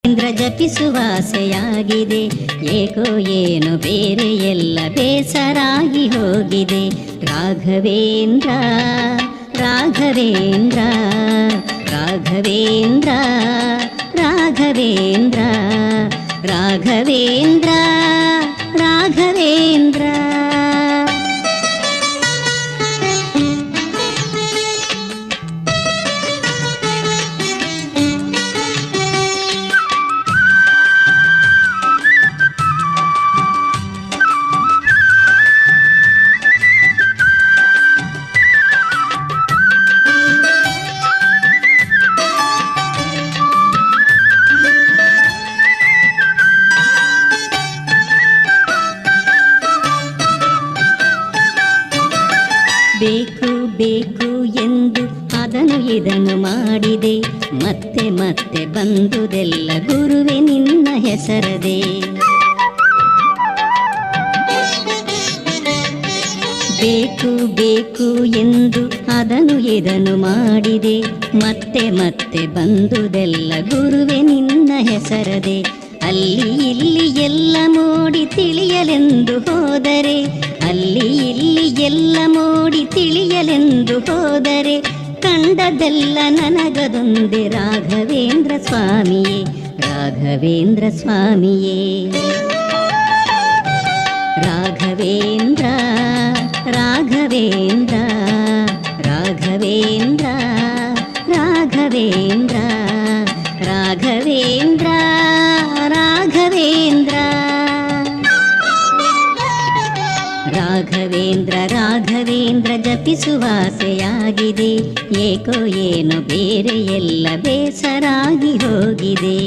ಇಂದ್ರ ಜಪಿಸುವಾಸೆಯಾಗಿದೆ, ಏಕೋ ಏನು ಬೇರೆ ಎಲ್ಲ ಬೇಸರಾಗಿ ಹೋಗಿದೆ. ರಾಘವೇಂದ್ರ ರಾಘವೇಂದ್ರ ರಾಘವೇಂದ್ರ ರಾಘವೇಂದ್ರ ರಾಘವೇಂದ್ರ ರಾಘವೇಂದ್ರ. ಬೇಕು ಬೇಕು ಎಂದು ಅದನ್ನು ಇದನ್ನು ಮಾಡಿದೆ, ಮತ್ತೆ ಮತ್ತೆ ಬಂದುದೆಲ್ಲ ಗುರುವೆ ನಿನ್ನ ಹೆಸರದೆ. ಬೇಕು ಬೇಕು ಎಂದು ಅದನ್ನು ಇದನ್ನು ಮಾಡಿದೆ, ಮತ್ತೆ ಮತ್ತೆ ಬಂದುದೆಲ್ಲ ಗುರುವೆ ನಿನ್ನ ಹೆಸರದೆ. ಅಲ್ಲಿ ಇಲ್ಲಿ ಎಲ್ಲ ಮೋಡಿ ತಿಳಿಯಲೆಂದು ಹೋದರೆ, ಅಲ್ಲಿ ಇಲ್ಲಿ ಎಲ್ಲ ಮೋಡಿ ತಿಳಿಯಲೆಂದು ಹೋದರೆ, ಕಂಡದೆಲ್ಲ ನನಗದೊಂದೇ ರಾಘವೇಂದ್ರ ಸ್ವಾಮಿಯೇ, ರಾಘವೇಂದ್ರ ಸ್ವಾಮಿಯೇ. ರಾಘವೇಂದ್ರ ರಾಘವೇಂದ್ರ ರಾಘವೇಂದ್ರ ರಾಘವೇಂದ್ರ ರಾಘವೇಂದ್ರ ರಾಘವೇಂದ್ರ ರಾಘವೇಂದ್ರ ರಾಘವೇಂದ್ರ ಜಪಿಸುವಾಸೆಯಾಗಿದೆ, ಏಕೋ ಏನು ಬೇರೆ ಎಲ್ಲ ಬೇಸರಾಗಿ ಹೋಗಿದೆ.